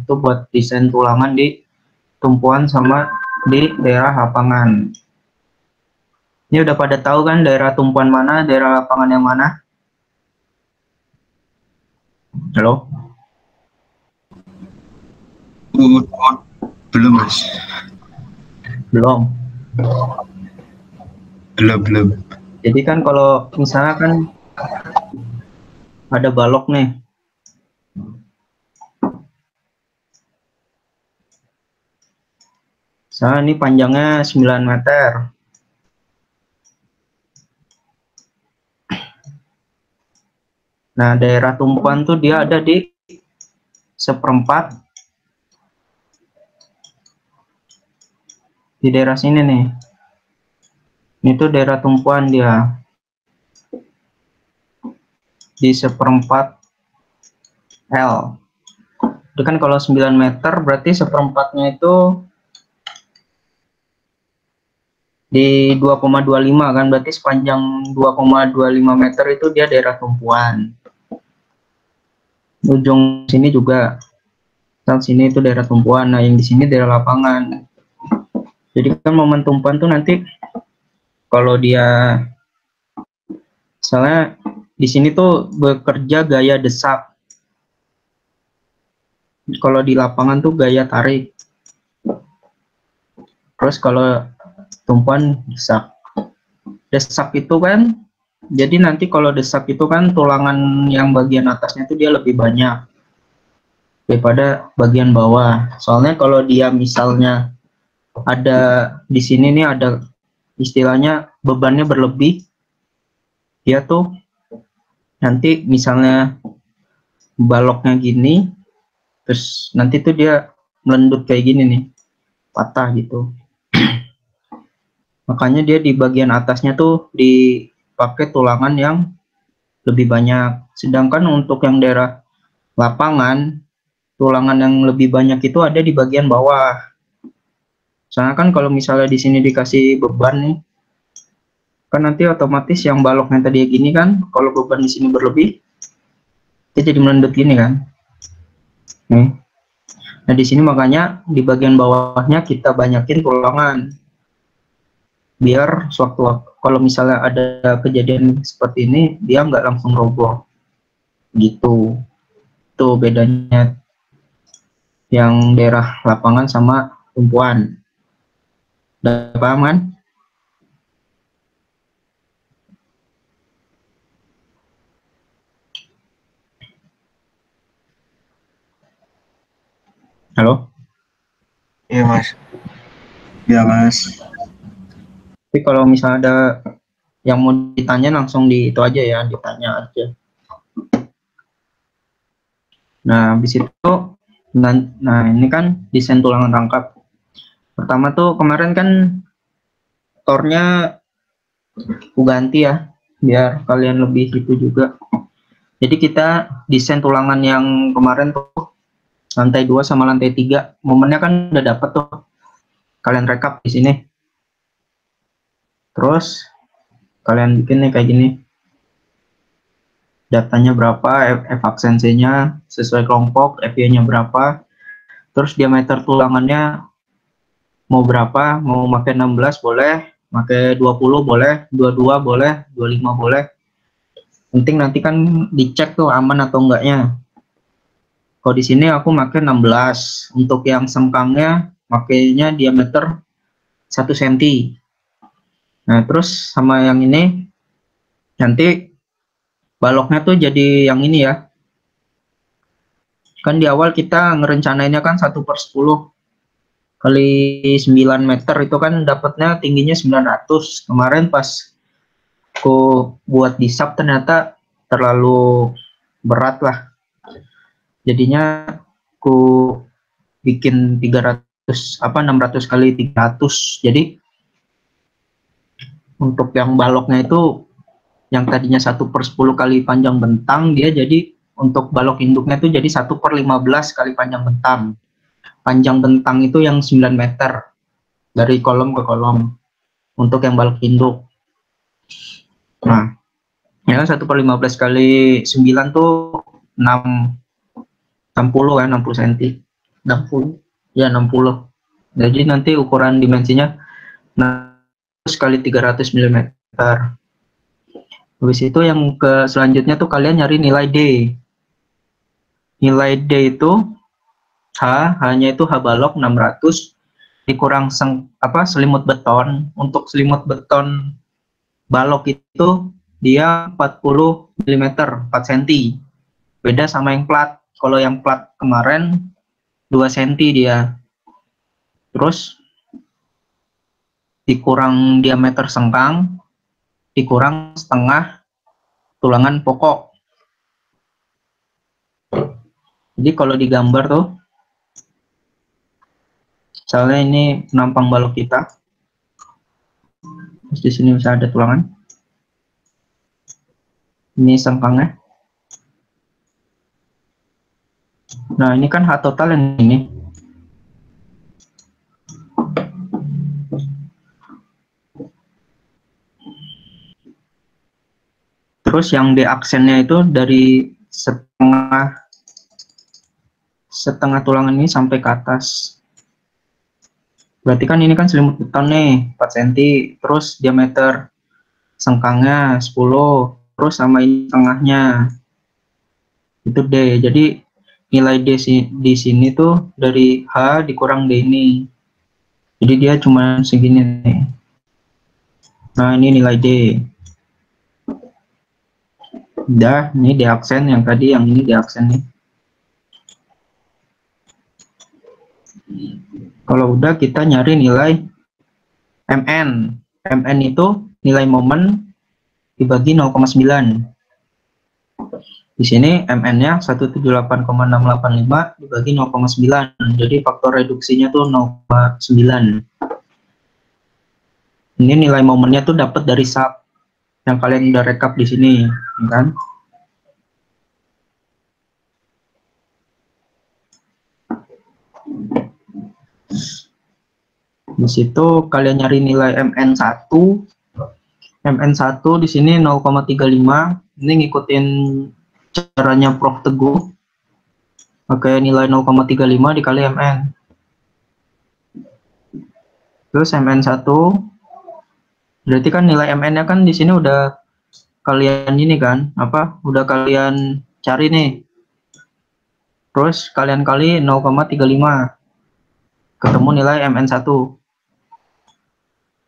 itu buat desain tulangan di tumpuan sama di daerah lapangan. Ini udah pada tahu kan daerah tumpuan mana, daerah lapangan yang mana? Halo? Belum, Mas. Belum. Belum. Jadi kan kalau misalnya kan ada balok nih. Misalnya ini panjangnya 9 meter. Nah, daerah tumpuan tuh dia ada di seperempat di daerah sini nih. Ini tuh daerah tumpuan dia di seperempat L. Itu kan kalau 9 meter berarti seperempatnya itu di 2,25 kan, berarti sepanjang 2,25 meter itu dia daerah tumpuan. Ujung sini juga, sini itu daerah tumpuan. Nah, yang di sini daerah lapangan. Jadi kan momen tumpuan tuh nanti kalau dia misalnya di sini tuh bekerja gaya desak. Kalau di lapangan tuh gaya tarik. Terus kalau tumpuan desak. Desak itu kan, jadi nanti kalau desak itu kan tulangan yang bagian atasnya itu dia lebih banyak daripada bagian bawah. Soalnya kalau dia misalnya ada di sini nih ada istilahnya bebannya berlebih, dia tuh nanti misalnya baloknya gini, terus nanti tuh dia melendut kayak gini nih, patah gitu. Makanya dia di bagian atasnya tuh dipakai tulangan yang lebih banyak. Sedangkan untuk yang daerah lapangan, tulangan yang lebih banyak itu ada di bagian bawah. Soalnya kan kalau misalnya di sini dikasih beban nih, kan nanti otomatis yang baloknya tadi gini kan, kalau beban di sini berlebih, dia jadi melendut gini kan. Nih. Nah di sini makanya di bagian bawahnya kita banyakin tulangan. Biar sewaktu kalau misalnya ada kejadian seperti ini dia nggak langsung roboh gitu. Tuh bedanya yang daerah lapangan sama tumpuan. Udah paham kan? Halo? Iya, Mas. Iya, Mas. Tapi kalau misalnya ada yang mau ditanya langsung di itu aja ya, ditanya aja. Nah, habis itu, nah ini kan desain tulangan rangkap. Pertama tuh kemarin kan tornya aku ganti ya, biar kalian lebih gitu juga. Jadi kita desain tulangan yang kemarin tuh lantai 2 sama lantai 3, momennya kan udah dapet tuh. Kalian rekap di sini. Terus kalian bikin nih kayak gini. Datanya berapa, F aksensinya sesuai kelompok, FY-nya berapa, terus diameter tulangannya mau berapa, mau pakai 16 boleh, pakai 20 boleh, 22 boleh, 25 boleh. Penting nanti kan dicek tuh aman atau enggaknya. Kalau di sini aku pakai 16, untuk yang sengkangnya makainya diameter 1 cm. Nah, terus sama yang ini nanti baloknya tuh jadi yang ini ya. Kan di awal kita ngerencanainnya kan 1/10 kali 9 meter itu kan dapatnya tingginya 900. Kemarin pas aku buat di sub ternyata terlalu berat lah. Jadinya aku bikin 300 600 kali 300. Jadi untuk yang baloknya itu yang tadinya 1/10 kali panjang bentang, dia jadi untuk balok induknya itu jadi 1/15 kali panjang bentang. Panjang bentang itu yang 9 meter dari kolom ke kolom untuk yang balok induk. Nah, ya 1/15 kali 9 tuh 60 kan, 60 cm. 60. Ya, 60. Jadi nanti ukuran dimensinya 600 kali 300 mm. Habis itu yang ke selanjutnya tuh kalian nyari nilai D. Nilai D itu H-nya itu H balok 600 dikurang selimut beton. Untuk selimut beton balok itu dia 40 mm 4 cm. Beda sama yang plat. Kalau yang plat kemarin 2 cm dia. Terus dikurang diameter sengkang, dikurang setengah tulangan pokok. Jadi kalau digambar tuh, misalnya ini penampang balok kita. Terus di sini bisa ada tulangan. Ini sengkangnya. Nah, ini kan H total yang ini. Terus yang D aksennya itu dari setengah tulangan ini sampai ke atas. Berarti kan ini kan selimut beton nih, 4 cm, terus diameter sengkangnya 10, terus sama ini tengahnya. Itu D. Jadi nilai D di sini tuh dari H dikurang D ini. Jadi dia cuma segini nih. Nah, ini nilai D. Udah, ini D aksen yang tadi, yang ini D aksen nih. Kalau udah, kita nyari nilai MN. MN itu nilai momen dibagi 0,9. Di sini MN-nya 178,685 dibagi 0,9. Jadi faktor reduksinya tuh 0,9. Ini nilai momennya tuh dapat dari sub yang kalian udah rekap di sini, kan? Di situ kalian nyari nilai MN1. MN1 di sini 0,35. Ini ngikutin caranya Prof Teguh. Oke, nilai 0,35 dikali MN. Terus MN1 berarti kan nilai MN-nya kan di sini udah kalian ini kan, udah kalian cari nih. Terus kalian kali 0,35. Ketemu nilai MN1.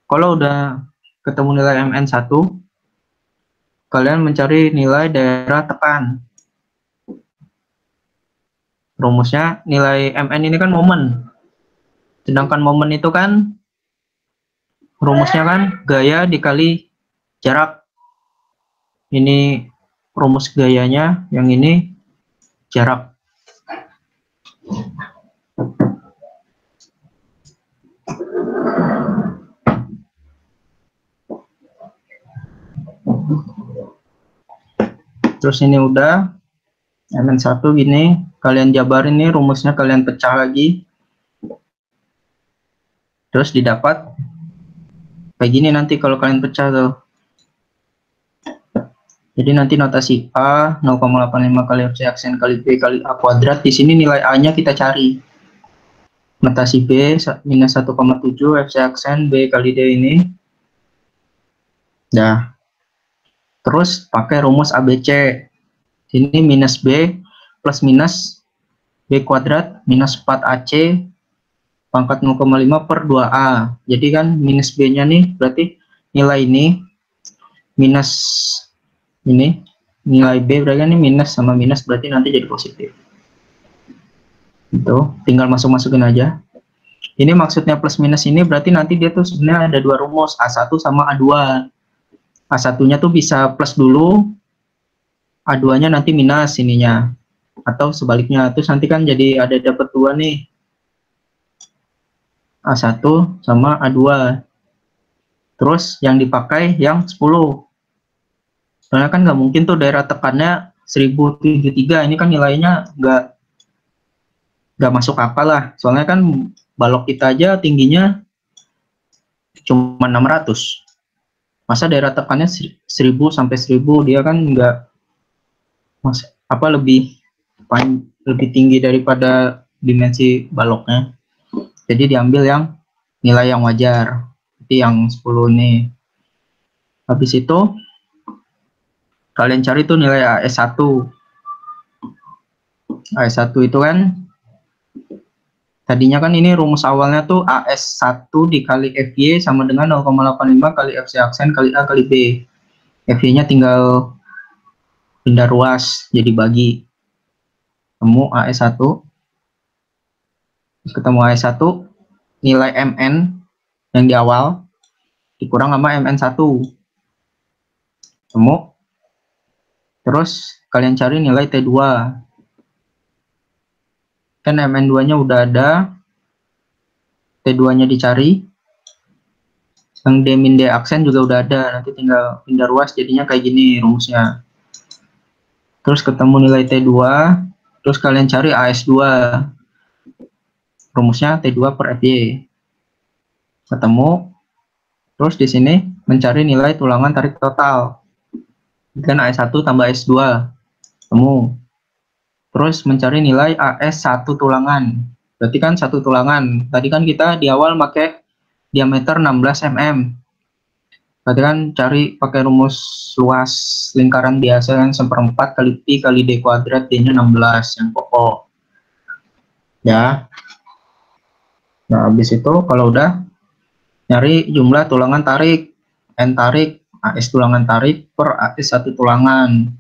Kalau udah ketemu nilai MN1, kalian mencari nilai daerah tekan. Rumusnya nilai MN ini kan momen. Sedangkan momen itu kan rumusnya kan gaya dikali jarak. Ini rumus gayanya, yang ini jarak. Terus ini udah MN1 gini, kalian jabarin nih rumusnya, kalian pecah lagi. Terus didapat kayak gini nanti kalau kalian pecah tuh. Jadi nanti notasi A 0,85 kali FC aksen kali B kali A kuadrat. Di sini nilai A-nya kita cari. Notasi B minus 1,7 FC aksen B kali D ini. Nah, terus pakai rumus ABC. Sini minus B plus minus B kuadrat minus 4AC pangkat 0,5 per 2A. Jadi kan minus B-nya nih berarti nilai ini minus ini nilai B berarti kan ini minus sama minus berarti nanti jadi positif. Itu tinggal masukin aja. Ini maksudnya plus minus ini berarti nanti dia tuh sebenarnya ada dua rumus, A1 sama A2. A1-nya tuh bisa plus dulu, A2-nya nanti minus ininya, atau sebaliknya. Terus nanti kan jadi ada dapat dua nih, A1 sama A2. Terus yang dipakai yang 10. Soalnya kan nggak mungkin tuh daerah tekannya 1073, ini kan nilainya nggak masuk akal lah. Soalnya kan balok kita aja tingginya cuma 600. Masa daerah tekannya 1000 sampai 1000, dia kan nggak lebih tinggi daripada dimensi baloknya. Jadi diambil yang nilai yang wajar, seperti yang 10 ini. Habis itu kalian cari tuh nilai AS1. AS1 itu kan tadinya kan ini rumus awalnya tuh AS1 dikali FY sama dengan 0,85 kali FC aksen kali A kali B. FY-nya tinggal pindah ruas jadi bagi. Ketemu AS1. Terus ketemu AS1, nilai MN yang di awal dikurang sama MN1. Ketemu. Terus kalian cari nilai T2. Kan MN2-nya udah ada. T2-nya dicari. Yang D min D aksen juga udah ada. Nanti tinggal pindah ruas jadinya kayak gini rumusnya. Terus ketemu nilai T2. Terus kalian cari AS2. Rumusnya T2 per FY. Ketemu. Terus di sini mencari nilai tulangan tarik total. Kan AS1 tambah AS2. Ketemu. Terus mencari nilai AS1 tulangan. Berarti kan satu tulangan. Tadi kan kita di awal pakai diameter 16 mm. Berarti kan cari pakai rumus luas lingkaran biasa kan 1/4 kali pi kali d kuadrat, d-nya 16 yang pokok. Ya. Nah, habis itu kalau udah nyari jumlah tulangan tarik, N tarik, AS tulangan tarik per AS1 tulangan.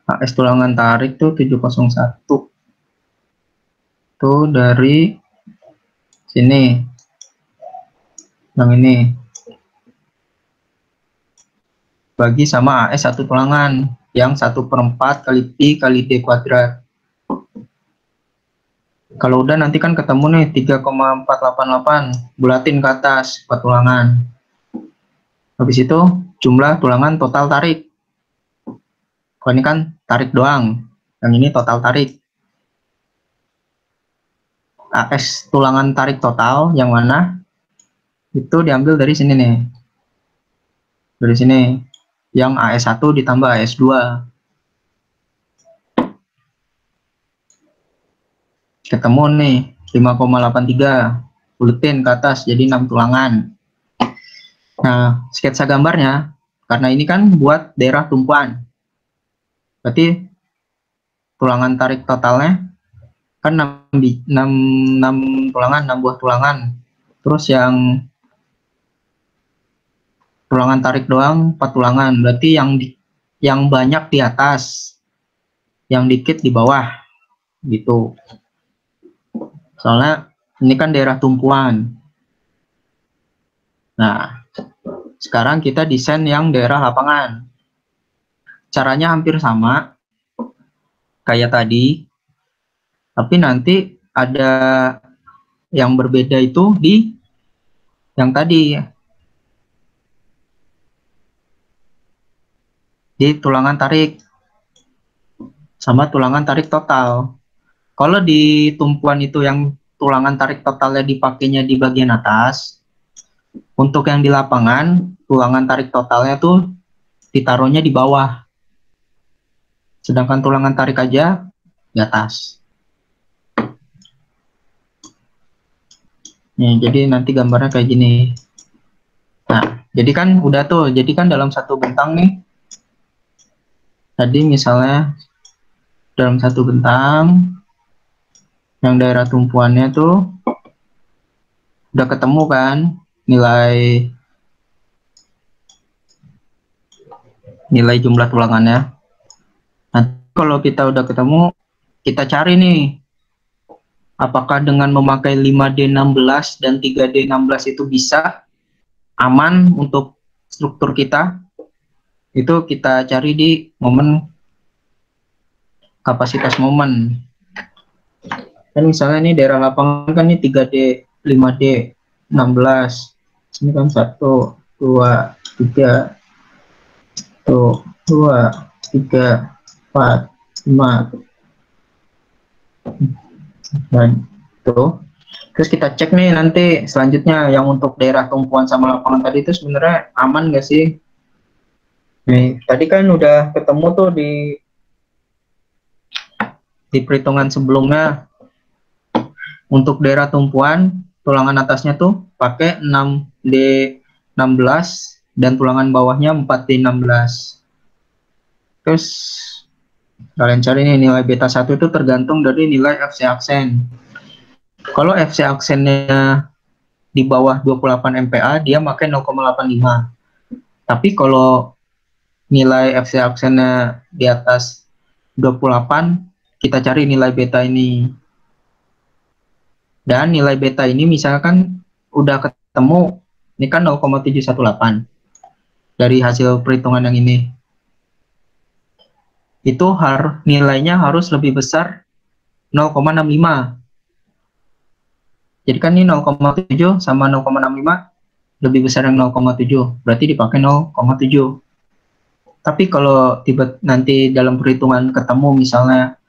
AS tulangan tarik tuh 701. Tuh dari sini. Yang ini. Bagi sama AS1 tulangan yang 1/4 kali pi kali d kuadrat. Kalau udah nanti kan ketemu nih 3,488, bulatin ke atas 4 tulangan. Habis itu jumlah tulangan total tarik. Kalau ini kan tarik doang, yang ini total tarik. AS tulangan tarik total yang mana? Itu diambil dari sini nih. Dari sini. Yang AS1 ditambah AS2. Ketemu nih 5,83, buletin ke atas jadi 6 tulangan. Nah, sketsa gambarnya karena ini kan buat daerah tumpuan. Berarti tulangan tarik totalnya kan 6 tulangan, 6 buah tulangan. Terus yang tulangan tarik doang 4 tulangan. Berarti yang banyak di atas, yang dikit di bawah gitu. Soalnya ini kan daerah tumpuan. Nah, sekarang kita desain yang daerah lapangan. Caranya hampir sama kayak tadi, tapi nanti ada yang berbeda itu di yang tadi, di tulangan tarik sama tulangan tarik total. Kalau di tumpuan itu yang tulangan tarik totalnya dipakainya di bagian atas, untuk yang di lapangan tulangan tarik totalnya tuh ditaruhnya di bawah, sedangkan tulangan tarik aja di atas. Nih, jadi nanti gambarnya kayak gini. Nah, jadi kan udah tuh, jadi kan dalam satu bentang nih, tadi misalnya dalam satu bentang yang daerah tumpuannya tuh udah ketemu kan nilai jumlah tulangannya. Nah, kalau kita udah ketemu, kita cari nih apakah dengan memakai 5D16 dan 3D16 itu bisa aman untuk struktur kita. Itu kita cari di momen kapasitas momen. Kan misalnya ini daerah lapangan kan ini 3D, 5D, 16. Ini kan 1, 2, 3, 1, 2, 3, 4, 5. Nah, tuh. Terus kita cek nih nanti selanjutnya yang untuk daerah tumpuan sama lapangan tadi itu sebenarnya aman nggak sih? Nih, tadi kan udah ketemu tuh di perhitungan sebelumnya Untuk daerah tumpuan, tulangan atasnya tuh pakai 6D16 dan tulangan bawahnya 4D16. Terus kalian cari nih nilai beta 1 itu tergantung dari nilai FC aksen. Kalau FC aksennya di bawah 28 MPa, dia pakai 0,85. Tapi kalau nilai FC aksennya di atas 28, kita cari nilai beta ini. Dan nilai beta ini misalkan udah ketemu, ini kan 0,718 dari hasil perhitungan yang ini. Itu nilainya harus lebih besar 0,65. Jadi kan ini 0,7 sama 0,65 lebih besar yang 0,7, berarti dipakai 0,7. Tapi kalau nanti dalam perhitungan ketemu misalnya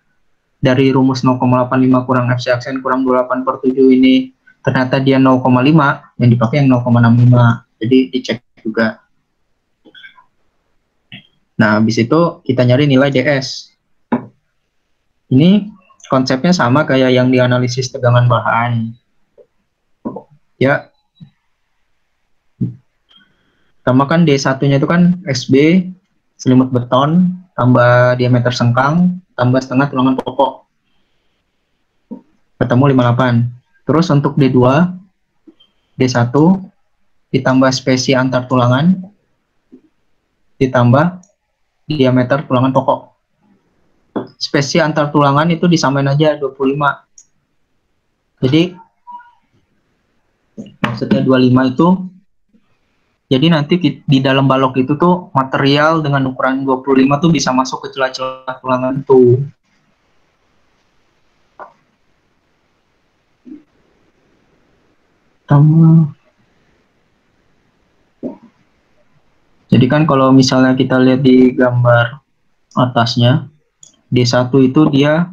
dari rumus 0,85 kurang FC aksen kurang 28/7 ini ternyata dia 0,5, yang dipakai yang 0,65. Jadi dicek juga. Nah, habis itu kita nyari nilai DS. Ini konsepnya sama kayak yang dianalisis tegangan bahan. Ya, pertama kan D1-nya itu kan SB, selimut beton, tambah diameter sengkang, tambah setengah tulangan pokok. Ketemu 58. Terus untuk D2, D1, ditambah spesi antar tulangan, ditambah diameter tulangan pokok. Spesi antar tulangan itu disamain aja 25. Jadi maksudnya 25 itu, jadi nanti di dalam balok itu tuh material dengan ukuran 25 tuh bisa masuk ke celah-celah tulangan tuh. Jadi kan kalau misalnya kita lihat di gambar atasnya, D1 itu dia,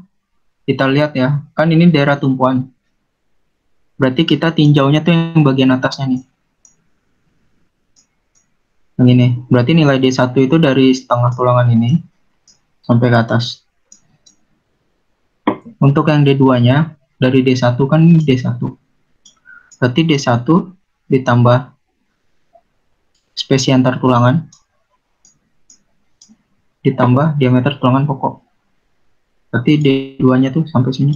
kita lihat ya, kan ini daerah tumpuan. Berarti kita tinjaunya tuh yang bagian atasnya nih. Yang ini. Berarti nilai D1 itu dari setengah tulangan ini sampai ke atas. Untuk yang D2-nya, dari D1 kan D1. Berarti D1 ditambah spesi antar tulangan ditambah diameter tulangan pokok. Berarti D2-nya tuh sampai sini.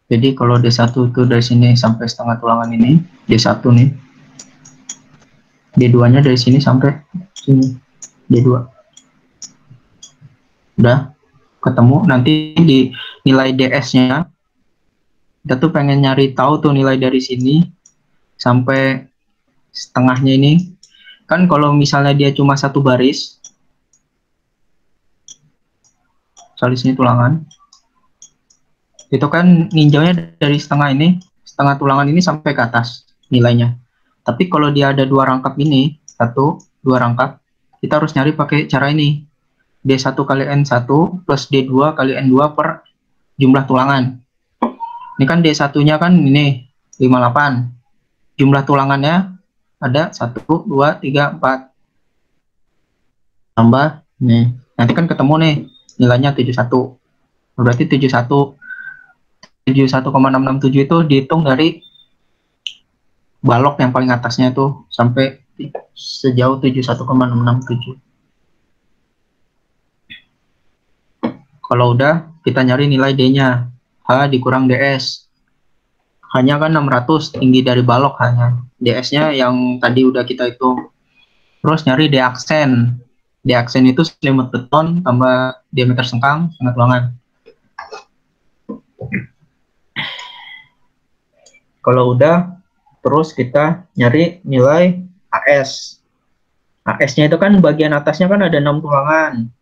Jadi kalau D1 itu dari sini sampai setengah tulangan ini, D1 nih. D2-nya dari sini sampai sini, D2. Udah ketemu. Nanti di nilai DS-nya, kita tuh pengen nyari tahu tuh nilai dari sini sampai setengahnya ini. Kan kalau misalnya dia cuma satu baris, misalnya sini tulangan, itu kan ninjaunya dari setengah tulangan ini sampai ke atas nilainya. Tapi kalau dia ada dua rangkap ini, dua rangkap, kita harus nyari pakai cara ini. D1 kali N1 plus D2 kali N2 per jumlah tulangan. Ini kan D1-nya kan ini 58. Jumlah tulangannya ada 1, 2, 3, 4. Tambah nih. Nanti kan ketemu nih nilainya 71. Berarti 71,667 itu dihitung dari balok yang paling atasnya itu sampai sejauh 71,667. Kalau udah, kita nyari nilai D-nya. H dikurang DS. Hanya kan 600, tinggi dari balok hanya. DS-nya yang tadi udah kita hitung. Terus nyari D aksen. D aksen itu selimut beton tambah diameter sengkang setengah tulangan. Kalau udah, terus kita nyari nilai AS. AS-nya itu kan bagian atasnya kan ada 6 tulangan.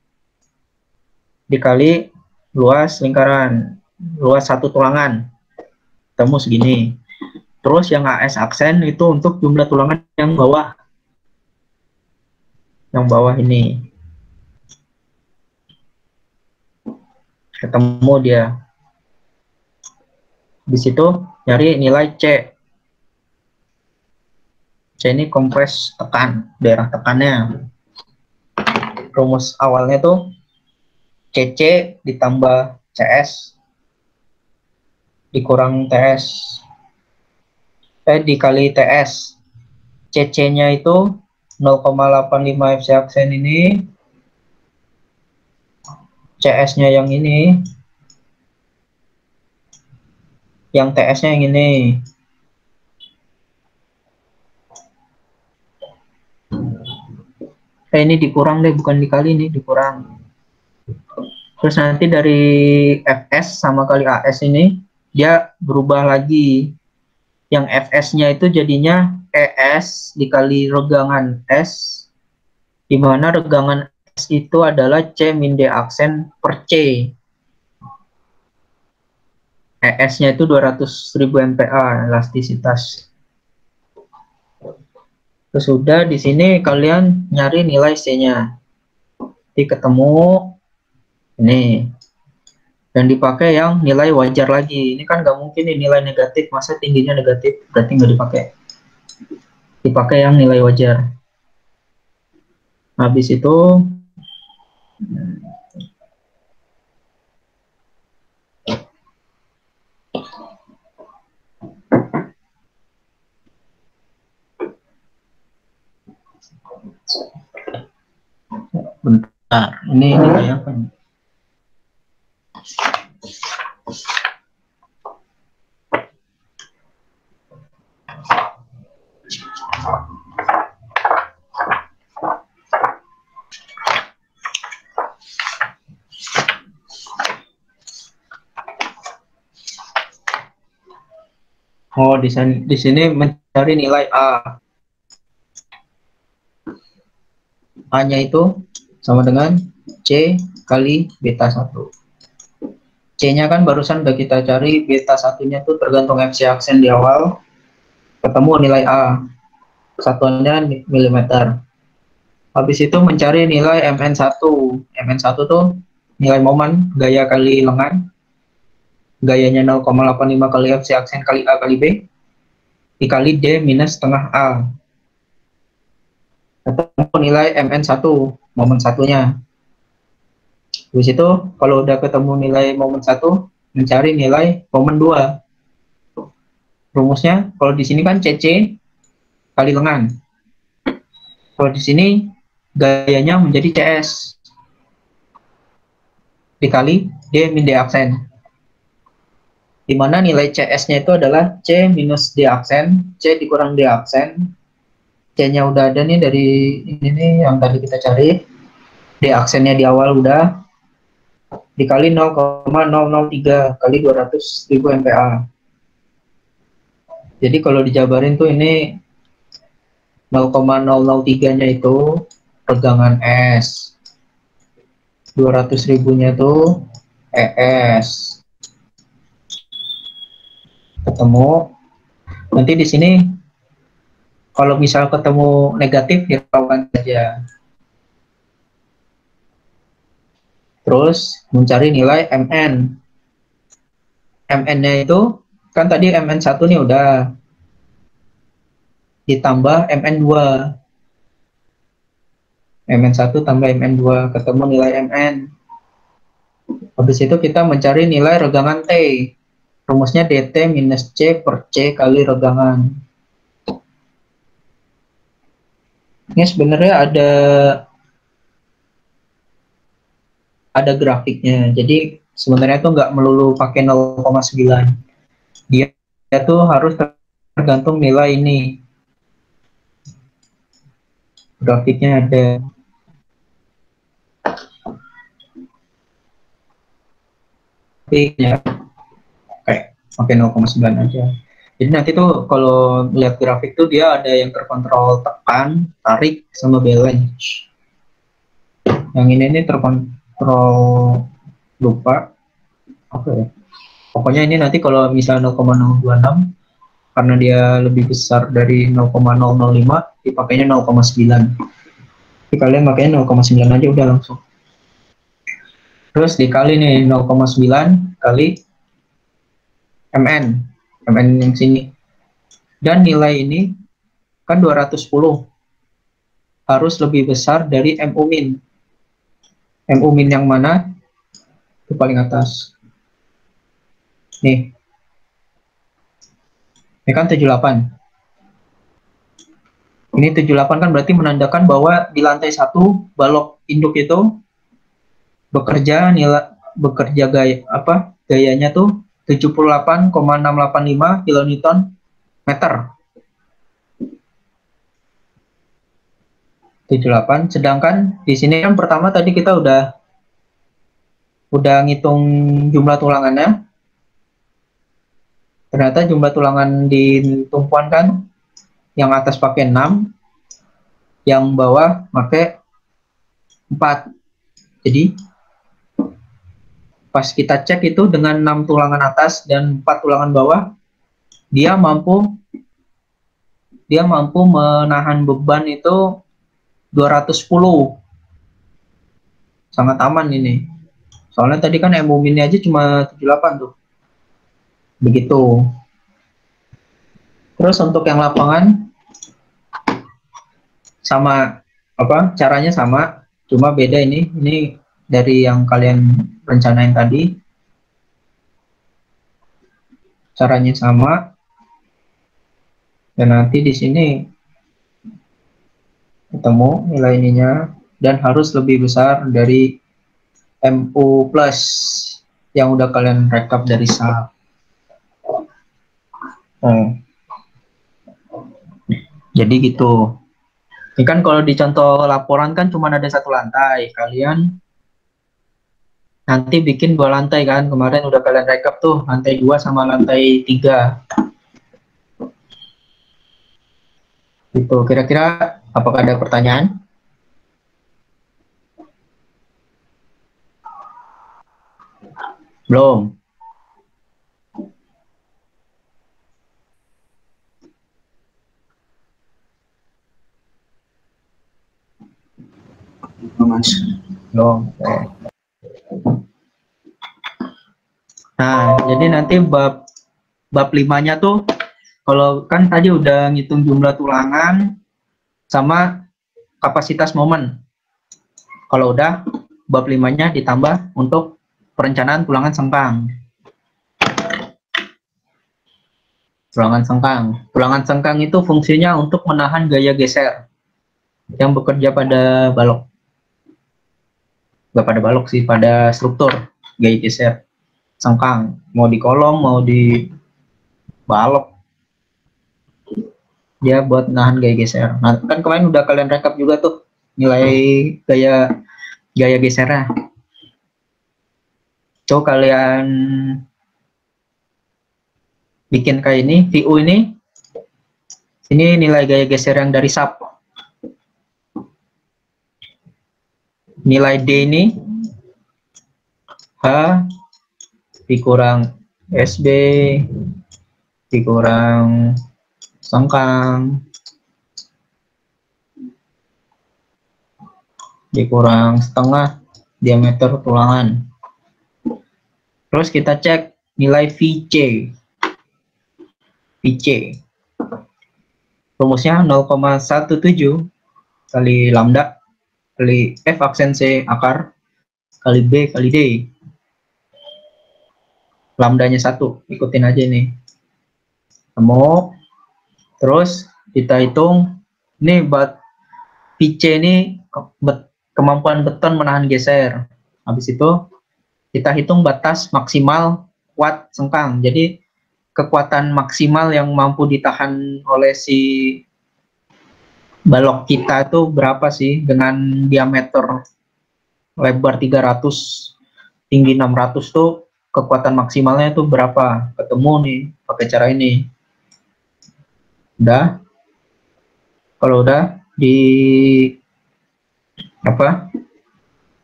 Dikali luas lingkaran, luas satu tulangan, ketemu segini. Terus yang AS aksen itu untuk jumlah tulangan yang bawah. Yang bawah ini. Ketemu dia. Di situ nyari nilai C. C ini kompres tekan, daerah tekannya. rumus awalnya tuh CC ditambah CS dikurang TS dikali TS. CC-nya itu 0,85 FC aksen ini, CS-nya yang ini, yang TS-nya yang ini. Ini dikurang deh, bukan dikali, ini dikurang. Terus nanti dari FS sama kali AS ini dia berubah lagi. Yang FS-nya itu jadinya ES dikali regangan S, di mana regangan S itu adalah C min D aksen per C. ES-nya itu 200.000 MPa elastisitas. Terus sudah di sini kalian nyari nilai C-nya. Jadi ketemu ini. Dan dipakai yang nilai wajar lagi. Ini kan nggak mungkin nih nilai negatif, masa tingginya negatif, berarti nggak dipakai. Dipakai yang nilai wajar. Habis itu bentar, ini nilai apa nih? Oh, di sini mencari nilai A. A-nya itu sama dengan C kali beta 1. C-nya kan barusan udah kita cari, beta 1-nya tuh tergantung FC aksen di awal. Ketemu nilai A. Satuannya milimeter. Habis itu mencari nilai MN1. MN1 tuh nilai momen gaya kali lengan. Gayanya 0,85 kali FC aksen kali A kali B dikali D minus setengah A. Ketemu nilai MN1, momen satunya. Habis itu kalau udah ketemu nilai momen 1, mencari nilai momen 2. Rumusnya kalau di sini kan CC kali lengan. Kalau di sini gayanya menjadi CS dikali D min D aksen. Di mana nilai CS-nya itu adalah C minus D aksen, C dikurang D aksen. C-nya udah ada nih dari ini nih yang tadi kita cari. D aksennya di awal udah. Dikali 0,003 kali 200.000 MPa. Jadi kalau dijabarin tuh ini 0,003-nya itu regangan S. 200.000-nya tuh ES. Ketemu. Nanti di sini kalau misal ketemu negatif hiraukan saja. Terus mencari nilai MN. MN-nya itu kan tadi MN1 nih udah ditambah MN2. MN1 tambah MN2 ketemu nilai MN. Habis itu kita mencari nilai regangan T. Rumusnya DT minus C per C kali regangan. Ini sebenarnya ada grafiknya. Jadi sebenarnya tuh nggak melulu pakai 0,9. Dia tuh harus tergantung nilai ini. Grafiknya ada. Ya, pakai 0,9 aja. Jadi nanti tuh kalau lihat grafik tuh dia ada yang terkontrol tekan, tarik, sama balance. Yang ini terkontrol lupa. Oke. Pokoknya ini nanti kalau misalnya 0,026 karena dia lebih besar dari 0,005 dipakainya 0,9. Jadi kalian pakainya 0,9 aja udah langsung. Terus dikali nih 0,9 kali MN yang sini. Dan nilai ini kan 210. Harus lebih besar dari MU min. MU min yang mana? Itu paling atas. Nih. Ini kan 78. Ini 78 kan berarti menandakan bahwa di lantai 1 balok induk itu bekerja gayanya tuh 78,685 kilonewton meter. 78. Sedangkan di sini kan pertama tadi kita udah ngitung jumlah tulangannya. Ternyata jumlah tulangan di tumpuan kan yang atas pakai 6, yang bawah pakai 4. Jadi pas kita cek itu dengan 6 tulangan atas dan 4 tulangan bawah, dia mampu menahan beban itu 210. Sangat aman ini. Soalnya tadi kan MU min-nya aja cuma 78 tuh. Begitu. Terus untuk yang lapangan sama caranya sama, cuma beda ini dari yang kalian rencanain tadi. Caranya sama. Dan nanti di sini ketemu nilai ininya dan harus lebih besar dari MU plus yang udah kalian rekap dari SAP. Jadi gitu. Ini kan kalau di contoh laporan kan cuma ada 1 lantai. Kalian nanti bikin 2 lantai kan. Kemarin udah kalian rekap tuh lantai 2 sama lantai 3. Gitu. Kira-kira apakah ada pertanyaan? Belum. Mas. Belum. Nah, jadi nanti bab 5-nya tuh, kalau kan tadi udah ngitung jumlah tulangan sama kapasitas momen. Kalau udah, bab 5-nya ditambah untuk perencanaan tulangan sengkang. Tulangan sengkang itu fungsinya untuk menahan gaya geser yang bekerja pada balok. Nggak pada balok sih, pada struktur gaya geser sengkang. Mau di kolom, mau di balok. Dia buat nahan gaya geser. Nah, kan kemarin udah kalian rekap juga tuh nilai gaya gesernya. Coba kalian bikin kayak ini, VU ini. Ini nilai gaya geser yang dari SAP. Nilai D ini H dikurang SB dikurang sengkang dikurang setengah diameter tulangan. Terus kita cek nilai VC. Rumusnya 0,17 kali lambda kali F aksen C akar kali B kali D. Lambdanya 1, ikutin aja nih. Terus kita hitung ini VC ini kemampuan beton menahan geser. Habis itu kita hitung batas maksimal kuat sengkang. Jadi kekuatan maksimal yang mampu ditahan oleh si balok kita itu berapa sih, dengan diameter lebar 300, tinggi 600 tuh kekuatan maksimalnya itu berapa? Ketemu nih pakai cara ini. Udah. Kalau udah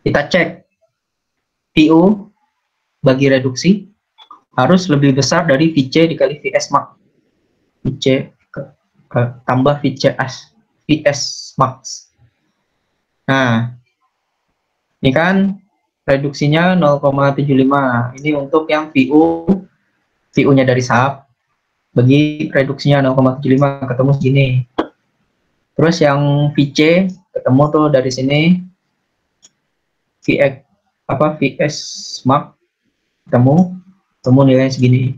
kita cek VU bagi reduksi harus lebih besar dari VC dikali VS max. VC tambah VS max. Nah, ini kan reduksinya 0,75. Ini untuk yang VU-nya dari SAP. Bagi reduksinya 0,75 ketemu segini. Terus yang VC ketemu tuh dari sini VX VS Max temu nilai segini.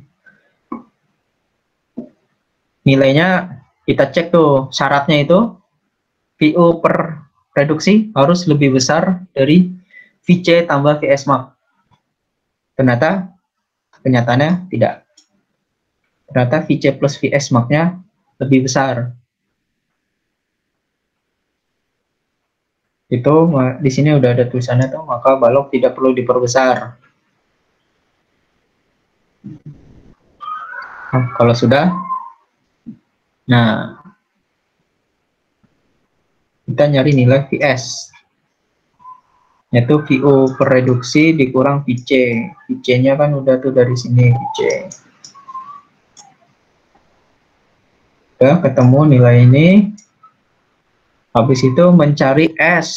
Nilainya kita cek tuh, syaratnya itu VO per reduksi harus lebih besar dari VC tambah VS Max. Ternyata kenyataannya tidak. Ternyata VC plus VS Max-nya lebih besar. Itu di sini udah ada tulisannya tuh, maka balok tidak perlu diperbesar. Nah, kalau sudah, nah kita nyari nilai VS, yaitu VO per reduksi dikurang VC. VC-nya kan udah tuh dari sini, VC. Udah ketemu nilai ini. Habis itu mencari S.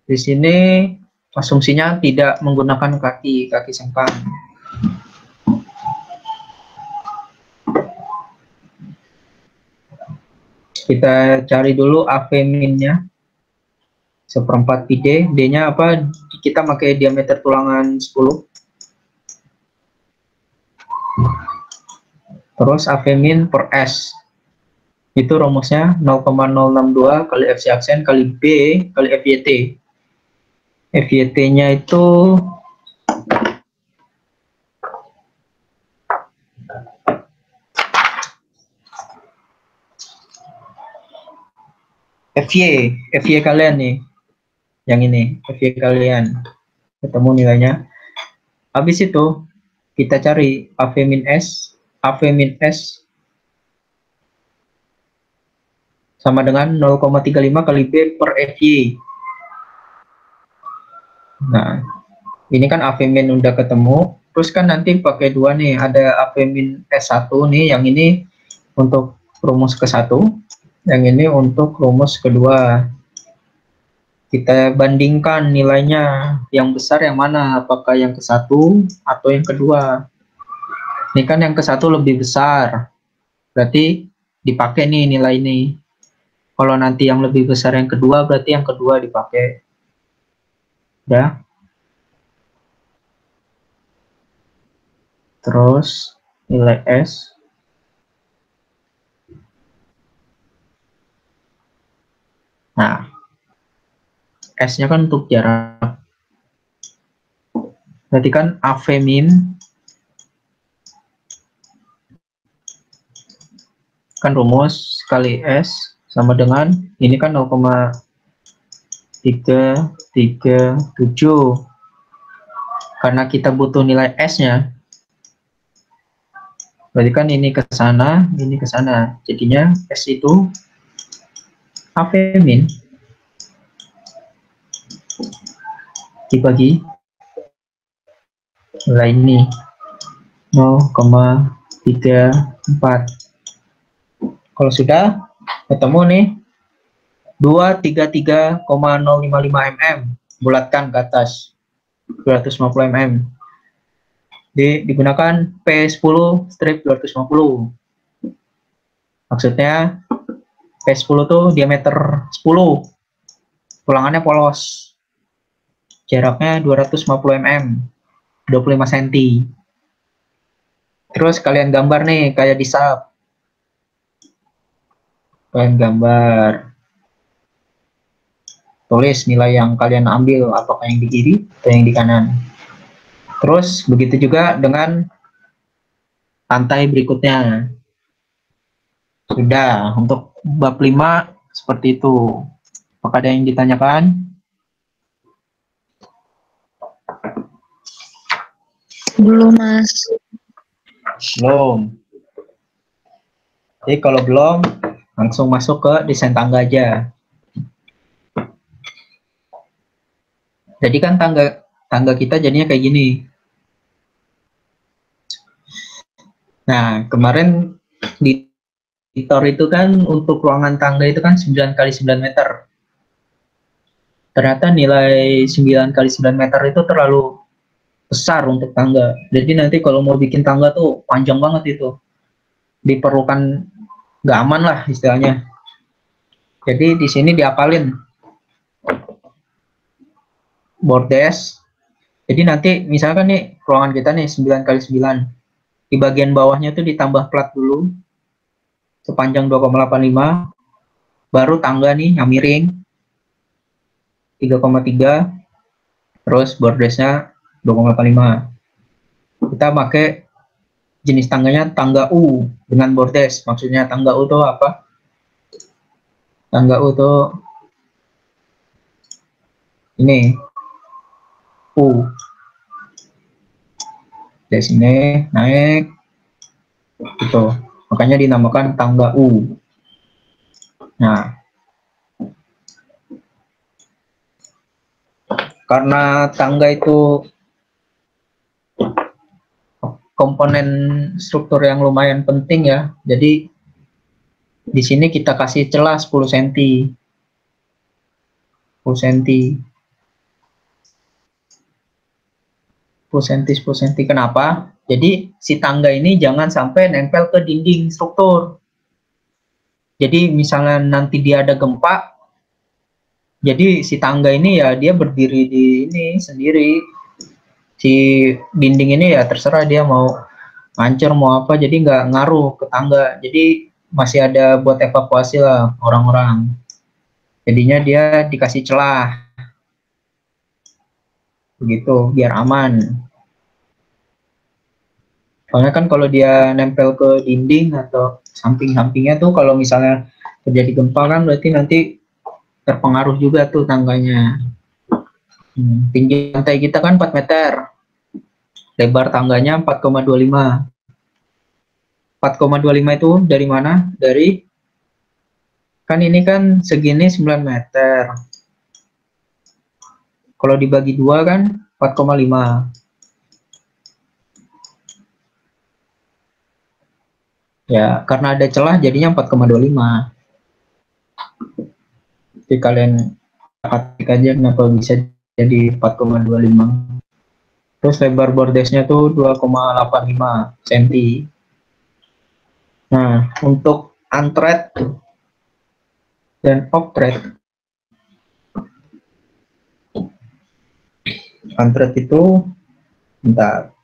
Di sini asumsinya tidak menggunakan kaki sengkang. Kita cari dulu AV min-nya. 1/4 pi D. D-nya apa? Kita pakai diameter tulangan 10. Terus AV min per S. Itu rumusnya 0,062 kali FC aksen kali B kali FYT. FYT-nya itu FY kalian nih. Yang ini, FY kalian. Ketemu nilainya. Habis itu kita cari AV min S. AV min S sama dengan 0,35 kali B per FY. Nah, ini kan AV min udah ketemu. Terus kan nanti pakai dua nih, ada AV min S1 nih, yang ini untuk rumus ke-1, yang ini untuk rumus kedua. Kita bandingkan nilainya, yang besar yang mana, apakah yang ke-1 atau yang kedua. Ini kan yang ke-1 lebih besar, berarti dipakai nih nilai ini. Kalau nanti yang lebih besar yang kedua, berarti yang kedua dipakai. Udah. Terus nilai S. Nah, S-nya kan untuk jarak. Berarti kan AV min kan rumus kali S sama dengan ini kan 0,337. Karena kita butuh nilai S-nya. Berarti kan ini ke sana, ini ke sana. Jadinya S itu AV min dibagi nilai ini 0,34. Kalau sudah ketemu nih 233,055 mm, bulatkan ke atas 250 mm. Digunakan P10 strip 250. Maksudnya P10 tuh diameter 10, tulangannya polos, jaraknya 250 mm, 25 cm. Terus kalian gambar nih kayak di SAP. Kalian gambar, tulis nilai yang kalian ambil, apakah yang di kiri atau yang di kanan. Terus begitu juga dengan lantai berikutnya. Sudah, untuk bab 5 seperti itu. Apakah ada yang ditanyakan? Belum, Mas. Belum. Jadi kalau belum, langsung masuk ke desain tangga aja. Jadi kan tangga kita jadinya kayak gini. Nah, kemarin di editor itu kan untuk ruangan tangga itu kan 9 kali 9 meter. Ternyata nilai 9 kali 9 meter itu terlalu besar untuk tangga. Jadi nanti kalau mau bikin tangga tuh panjang banget itu. Diperlukan nggak aman lah istilahnya. Jadi di sini diapalin bordes. Jadi nanti misalkan nih ruangan kita nih 9x9. Di bagian bawahnya tuh ditambah plat dulu sepanjang 2,85, baru tangga nih yang miring 3,3, terus bordesnya 2,85. Kita pakai jenis tangganya tangga U dengan bordes. Maksudnya tangga U tuh apa? Tangga U tuh ini U. Dari sini naik gitu. Makanya dinamakan tangga U. Nah, karena tangga itu komponen struktur yang lumayan penting ya, jadi di sini kita kasih celah 10 cm. 10 cm. 10 cm. Kenapa? Jadi si tangga ini jangan sampai nempel ke dinding struktur. Jadi misalnya nanti dia ada gempa, jadi si tangga ini ya dia berdiri di ini sendiri. Si dinding ini ya terserah dia mau hancur mau apa, jadi nggak ngaruh ke tangga. Jadi masih ada buat evakuasi lah orang-orang. Jadinya dia dikasih celah. Begitu, biar aman. Soalnya kan kalau dia nempel ke dinding atau samping-sampingnya tuh kalau misalnya terjadi gempa kan berarti nanti terpengaruh juga tuh tangganya. Tinggi lantai kita kan 4 meter. Lebar tangganya 4,25. 4,25 itu dari mana? Dari kan ini kan segini 9 meter. Kalau dibagi 2 kan 4,5. Ya, karena ada celah jadinya 4,25. Jadi kalian ketik aja kenapa bisa jadi 4,25. Terus lebar bordesnya tuh 2,85 cm. Nah, untuk untread dan octread. Untread itu bentar.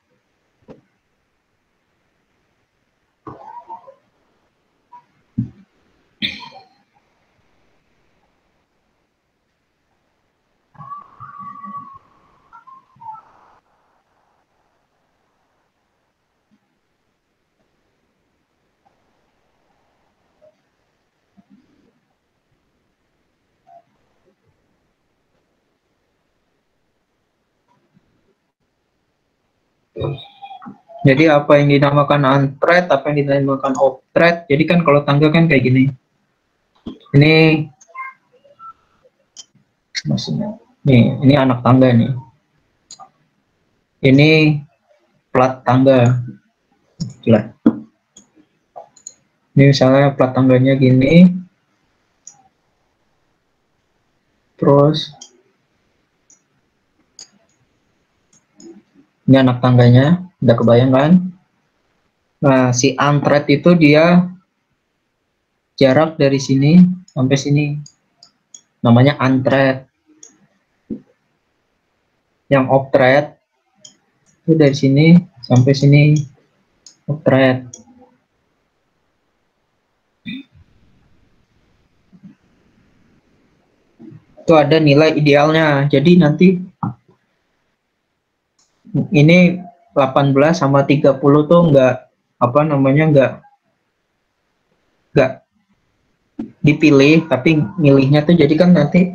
Jadi apa yang dinamakan untread, apa yang dinamakan off-thread. Jadi kan kalau tangga kan kayak gini. Ini maksudnya. Nih, ini anak tangga nih. Ini plat tangga. Gila. Ini misalnya plat tangganya gini. Terus ini anak tangganya. Udah kebayang kan? Nah, si untread itu dia jarak dari sini sampai sini. Namanya untread. Yang off-thread itu dari sini sampai sini. Off-thread. Itu ada nilai idealnya. Jadi nanti ini 18 sama 30 tuh enggak dipilih, tapi milihnya tuh jadi kan nanti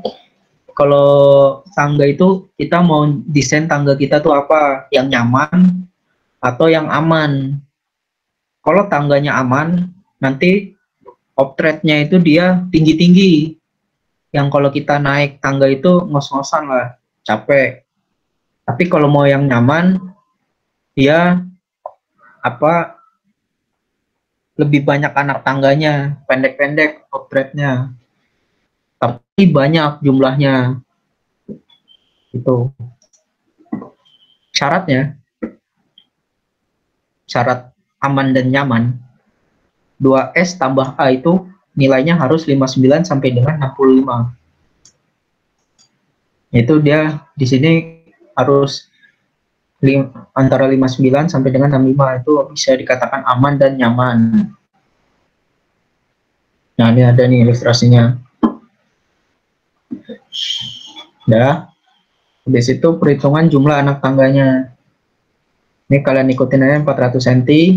kalau tangga itu kita mau desain tangga kita tuh apa, yang nyaman atau yang aman. Kalau tangganya aman, nanti off-thread-nya itu dia tinggi-tinggi, yang kalau kita naik tangga itu ngos-ngosan lah, capek. Tapi kalau mau yang nyaman, dia lebih banyak anak tangganya, pendek-pendek off-thread-nya, tapi banyak jumlahnya. Itu syaratnya, syarat aman dan nyaman. 2S tambah A itu nilainya harus 59 sampai dengan 65. Itu dia di sini harus antara 59 sampai dengan 65 itu bisa dikatakan aman dan nyaman. Nah, ini ada nih ilustrasinya. Udah. Habis itu perhitungan jumlah anak tangganya. Ini kalian ikutin aja 400 cm.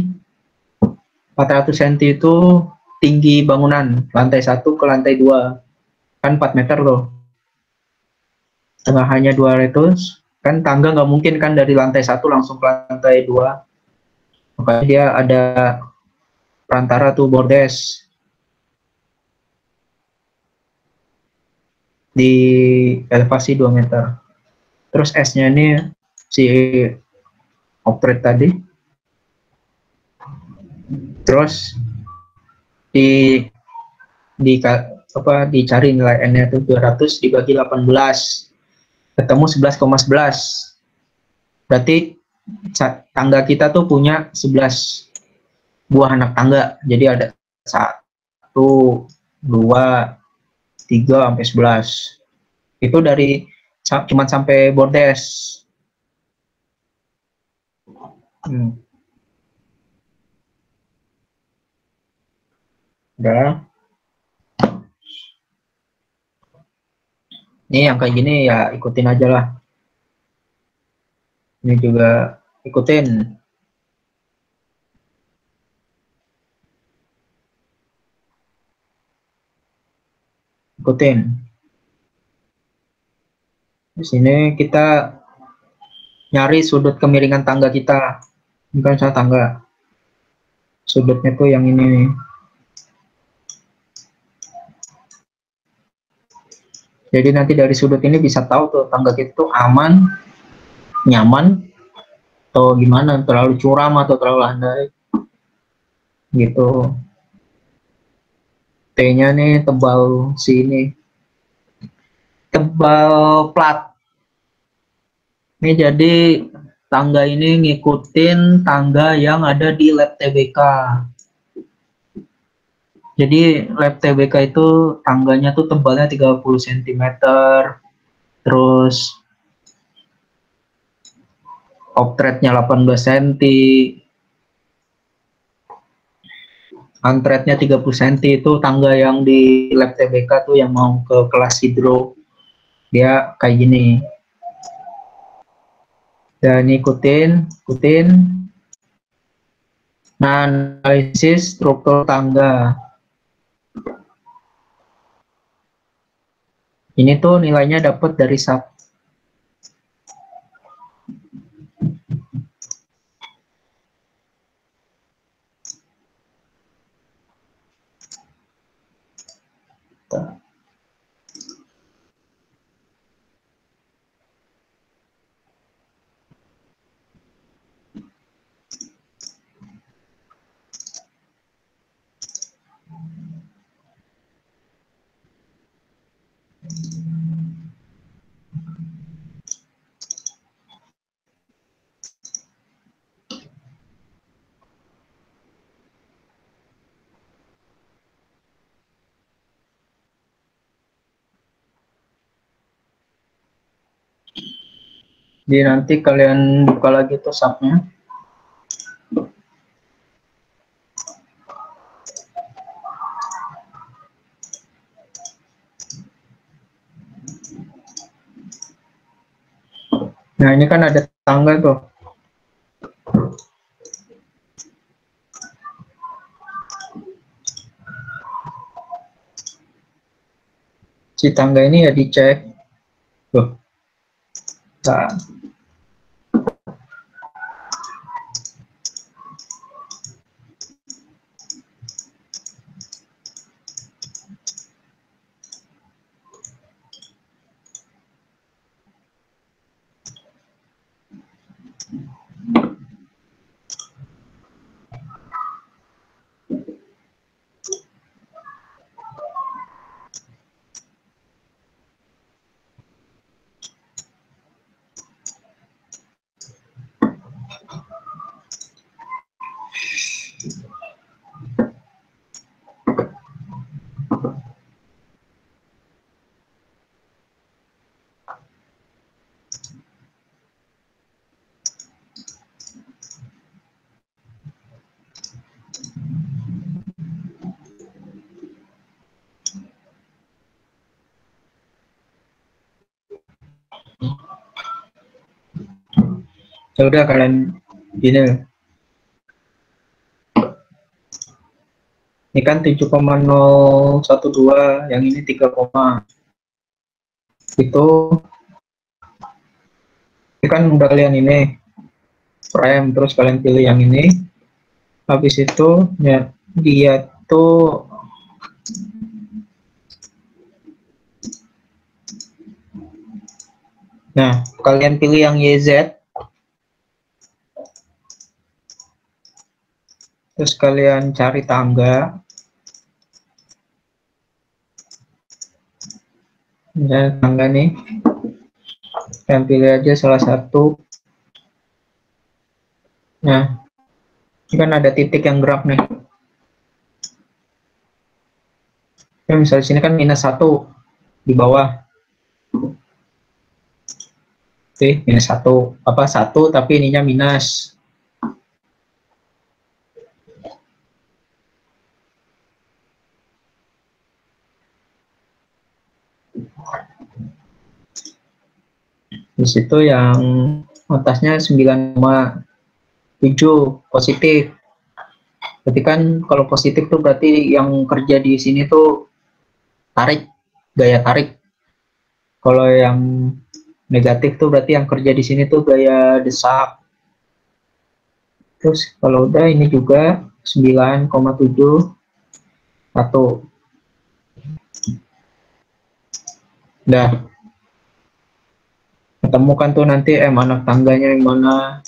400 cm itu tinggi bangunan, lantai 1 ke lantai 2. Kan 4 meter loh. Tengahnya 200, kan tangga nggak mungkin kan dari lantai 1 langsung ke lantai 2. Makanya dia ada perantara tuh bordes di elevasi 2 meter. Terus S-nya ini si operet tadi. Terus dicari nilai N-nya itu 200 dibagi 18 ketemu 11,11. Berarti tangga kita tuh punya 11 buah anak tangga. Jadi ada 1, 2, 3 sampai 11. Itu dari cuma sampai bordes. Udah. Ini yang kayak gini ya ikutin aja lah. Ini juga ikutin. Di sini kita nyari sudut kemiringan tangga kita. Bukan salah tangga. Sudutnya tuh yang ini nih. Jadi nanti dari sudut ini bisa tahu tuh tangga kita tuh aman, nyaman, atau gimana, terlalu curam atau terlalu landai. Gitu. T-nya nih tebal sini. Tebal plat. Ini jadi tangga ini ngikutin tangga yang ada di lab TBK. Jadi lab TBK itu tangganya tuh tebalnya 30 cm, terus optretnya 18 cm, antretnya 30 cm. Itu tangga yang di lab TBK tuh yang mau ke kelas hidro. Dia kayak gini. Dan ikutin. Nah, analisis struktur tangga. Ini tuh nilainya dapat dari SAP. Jadi nanti kalian buka lagi tuh SAP-nya. Nah, ini kan ada tangga tuh. Si tangga ini ya dicek. Tuh. Nah. Ya udah kalian gini. Ini kan 7,012, yang ini 3, itu kan udah kalian ini prime, terus kalian pilih yang ini. Habis itu ya dia tuh kalian pilih yang YZ, terus kalian cari tangga. Ya, tangga nih, kalian pilih aja salah satu. Nah, ini kan ada titik yang gerak nih. Ya, misalnya sini kan -1 di bawah. Oke, -1, apa 1 tapi ininya minus. Di situ yang atasnya 9,7 positif. Berarti kan kalau positif tuh berarti yang kerja di sini tuh tarik, gaya tarik. Kalau yang negatif tuh berarti yang kerja di sini tuh gaya desak. Terus kalau udah ini juga 9,71. Udah ketemukan tuh nanti M anak tangganya yang mana.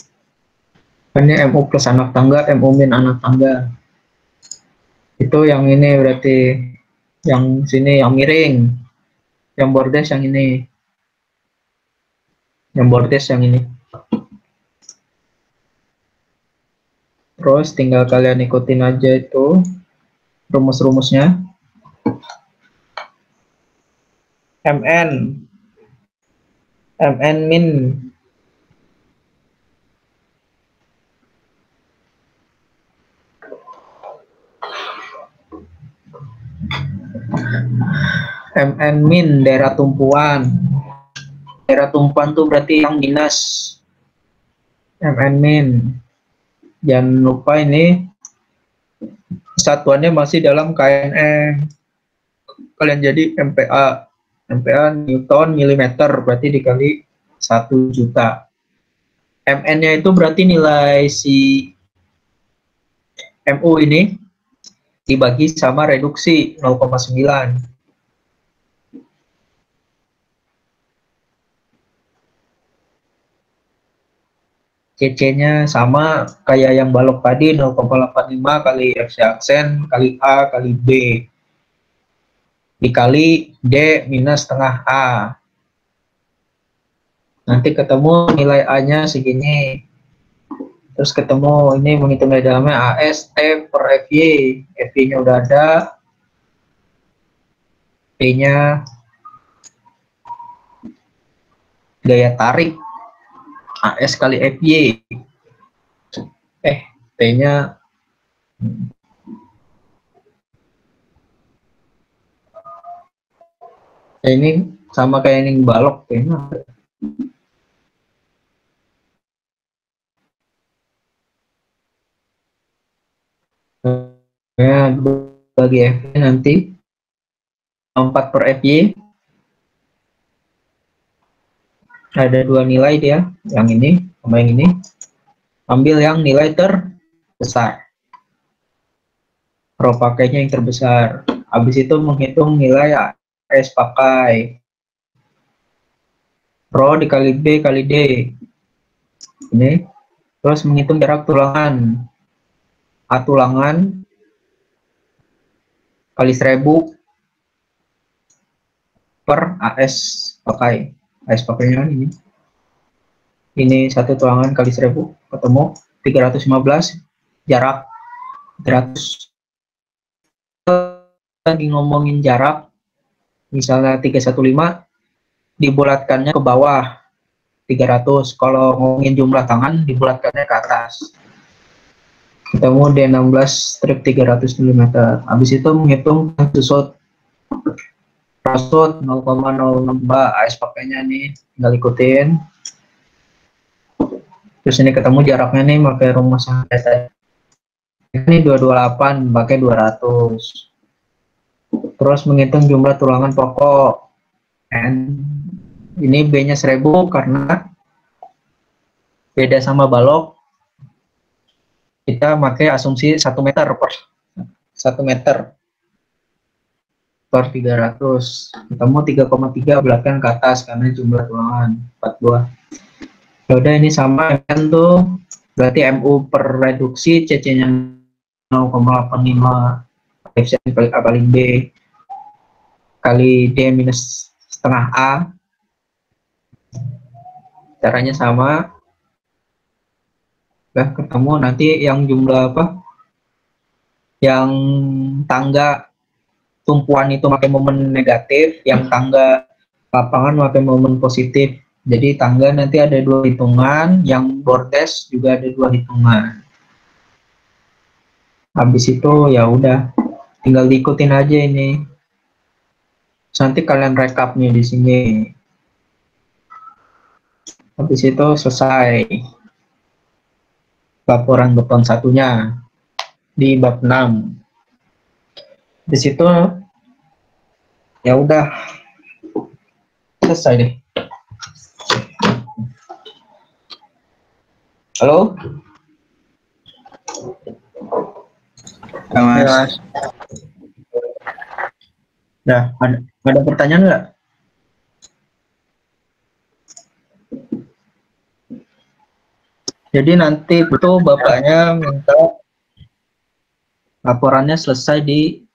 Ini MU plus anak tangga, MU min anak tangga. Itu yang ini berarti yang sini yang miring, yang bordes yang ini, yang bordes yang ini. Terus tinggal kalian ikutin aja itu rumus-rumusnya. MN min daerah tumpuan. Daerah tumpuan tuh berarti yang minus. MN min. Jangan lupa ini satuannya masih dalam KNM. Kalian jadi MPA. MPA Newton milimeter, berarti dikali 1 juta. MN-nya itu berarti nilai si MU ini dibagi sama reduksi 0,9. CC-nya sama kayak yang balok tadi, 0,85 kali FC aksen kali A kali B dikali D minus setengah A. Nanti ketemu nilai A-nya segini. Terus ketemu ini menghitung dari dalamnya AS T per FY. FY-nya udah ada. P-nya gaya tarik AS kali FY. T-nya ini sama kayak yang balok kayaknya. Ya, bagi F nanti 4 per FY ada 2 nilai dia, yang ini sama yang ini. Ambil yang nilai terbesar. Pro pakainya yang terbesar. Habis itu menghitung nilai AS pakai. Pro dikali B kali D. Ini. Terus menghitung jarak tulangan. A tulangan kali 1000 per AS pakai. AS pakainya ini. Ini 1 tulangan kali 1000 ketemu 315 jarak 300. Lagi ngomongin jarak, misalnya 315 dibulatkannya ke bawah 300. Kalau ngomongin jumlah tangan dibulatkannya ke atas. Ketemu D16 strip 300 mm. Habis itu menghitung susut. Rasut 0,062 AS pakainya nih, tinggal ikutin. Terus ini ketemu jaraknya nih pakai rumus yang biasa. Ini 228 pakai 200. Terus menghitung jumlah tulangan pokok. And ini B-nya 1000 karena beda sama balok. Kita pakai asumsi 1 meter per 1 meter per 300. Ketemu 3,3 belakang ke atas karena jumlah tulangan 4 buah. Ya udah ini sama kan tuh. Berarti MU per reduksi CC-nya 0,85 koefisien kali A kali B kali D minus setengah A. Caranya sama. Udah ketemu nanti yang jumlah apa? Yang tangga tumpuan itu pakai momen negatif, yang tangga lapangan pakai momen positif. Jadi tangga nanti ada 2 hitungan, yang bordes juga ada 2 hitungan. Habis itu ya udah, tinggal diikutin aja ini. Nanti kalian rekapnya di sini. Habis itu selesai laporan beton satunya di bab 6. Di situ ya udah selesai deh. Halo? Ya, Mas. Nah, ada pertanyaan nggak? Jadi nanti itu bapaknya minta laporannya selesai di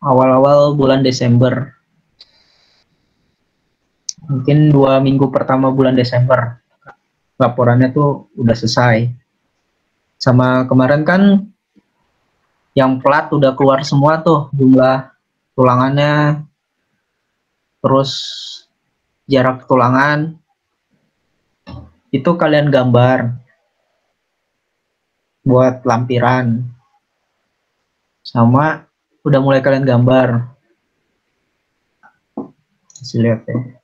awal-awal bulan Desember. Mungkin 2 minggu pertama bulan Desember. Laporannya tuh udah selesai. Sama kemarin kan yang plat udah keluar semua tuh jumlah tulangannya, terus jarak tulangan. Itu kalian gambar buat lampiran. Sama udah mulai kalian gambar. Kasih lihat ya.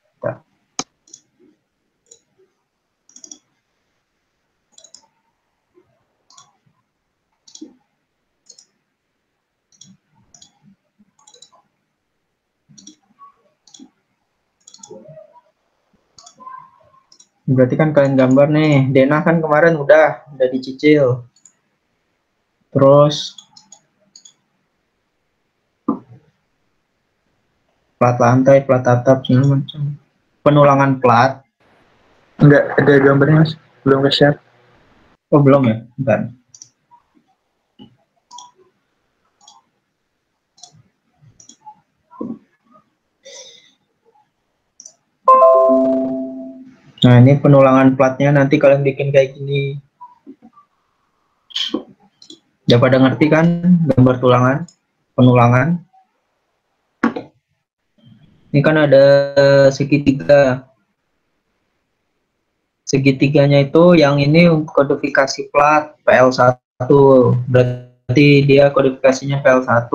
Berarti kan kalian gambar nih, denah kan kemarin udah dicicil. Terus plat lantai, plat atap, segala macam. Penulangan plat. Enggak ada gambarnya, Mas. Belum ke-share. Oh belum ya? Bentar. Nah ini penulangan platnya nanti kalian bikin kayak gini. Udah pada ngerti kan gambar tulangan, penulangan? Ini kan ada segitiga. Segitiganya itu yang ini untuk kodifikasi plat PL1. Berarti dia kodifikasinya PL1.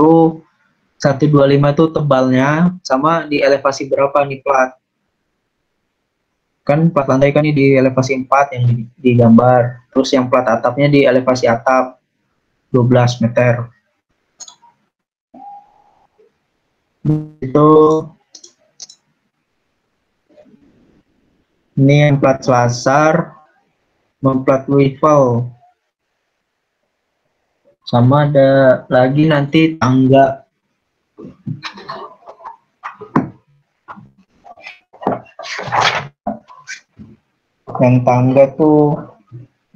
125 itu tebalnya, sama di elevasi berapa nih plat. Kan plat lantai kan ini di elevasi 4 yang digambar. Terus yang plat atapnya di elevasi atap 12 meter. Itu ini yang plat selasar, plat Louisville. Sama ada lagi nanti tangga. Yang tangga tuh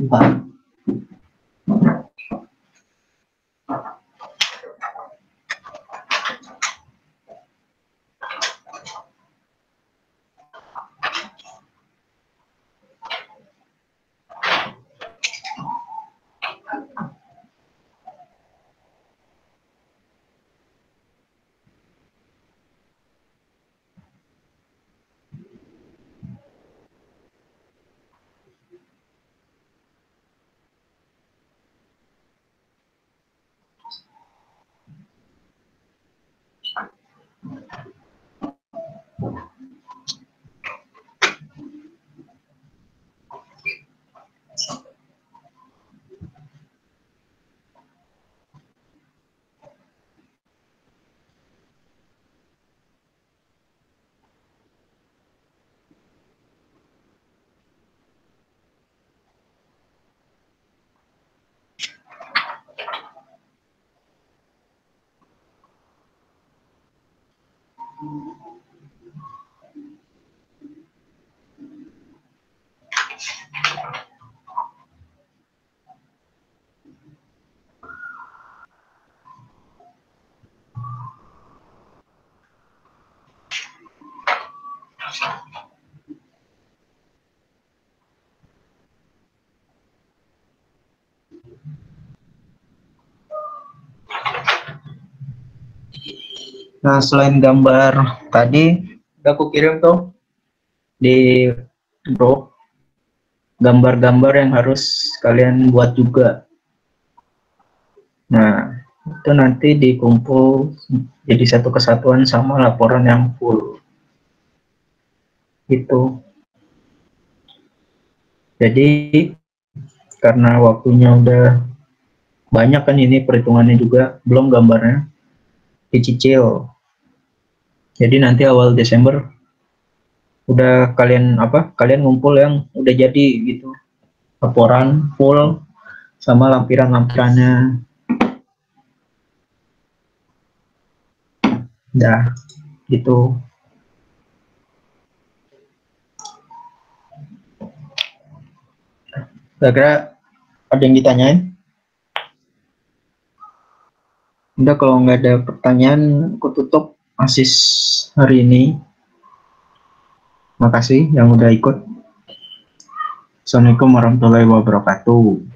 entah. Nah, selain gambar tadi, udah aku kirim tuh di grup gambar-gambar yang harus kalian buat juga. Nah, itu nanti dikumpul jadi satu kesatuan sama laporan yang full. Gitu. Jadi, karena waktunya udah banyak kan ini perhitungannya juga, belum gambarnya dicicil. Jadi nanti awal Desember udah kalian ngumpul yang udah jadi gitu, laporan full sama lampiran-lampirannya. Dah gitu. Kira-kira ada yang ditanyain? Udah, kalau nggak ada pertanyaan aku tutup ASIS hari ini. Makasih yang udah ikut. Assalamualaikum warahmatullahi wabarakatuh.